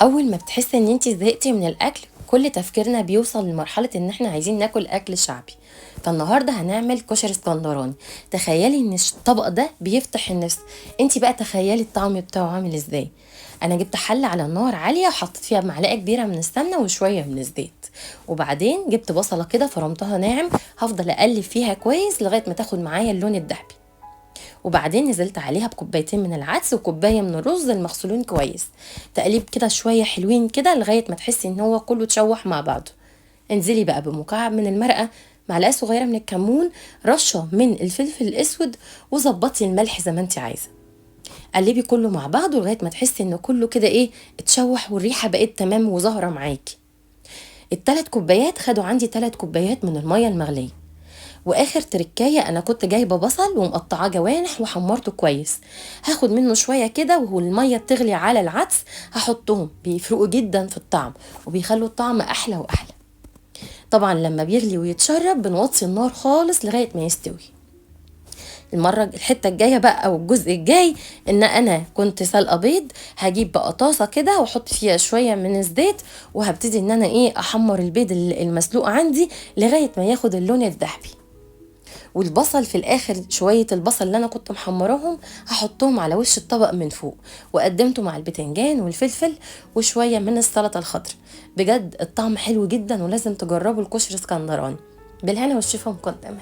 اول ما بتحسي ان انتي زهقتي من الاكل، كل تفكيرنا بيوصل لمرحلة ان احنا عايزين ناكل اكل شعبي. فالنهاردة هنعمل كشري اسكندراني. تخيلي ان الطبق ده بيفتح النفس. انتي بقى تخيلي الطعم بتاعه عامل ازاي. انا جبت حلة على النار عالية وحطيت فيها معلقة كبيرة من السمنة وشوية من الزيت، وبعدين جبت بصلة كده فرمتها ناعم. هفضل اقلب فيها كويس لغاية ما تاخد معايا اللون الذهبي، وبعدين نزلت عليها بكوبايتين من العدس وكوبايه من الرز المغسولين كويس. تقليب كده شويه حلوين كده لغايه ما تحسي ان هو كله اتشوح مع بعضه. انزلي بقى بمكعب من المرقه، معلقه صغيره من الكمون، رشه من الفلفل الاسود، وظبطي الملح زي ما انت عايزه. قلبي كله مع بعضه لغايه ما تحسي ان كله كده ايه اتشوح والريحه بقت تمام وظاهره معاكي. التلات كوبايات خدوا عندي 3 كوبايات من الميه المغليه. واخر تركايه، انا كنت جايبه بصل ومقطعاه جوانح وحمرته كويس. هاخد منه شويه كده وهو الميه بتغلي على العدس، هحطهم بيفرقوا جدا في الطعم وبيخلوا الطعم احلى واحلى. طبعا لما بيغلي ويتشرب بنوطي النار خالص لغايه ما يستوي. الحته الجايه بقى او الجزء الجاي، ان انا كنت سلقه بيض. هجيب بقى طاسه كده واحط فيها شويه من الزيت، وهبتدي ان انا احمر البيض المسلوق عندي لغايه ما ياخد اللون الذهبي. والبصل في الاخر، شويه البصل اللي انا كنت محمراهم هحطهم على وش الطبق من فوق، وقدمته مع البتنجان والفلفل وشويه من السلطه الخضراء. بجد الطعم حلو جدا ولازم تجربوا الكشري اسكندراني. بالهنا والشفا مقدما.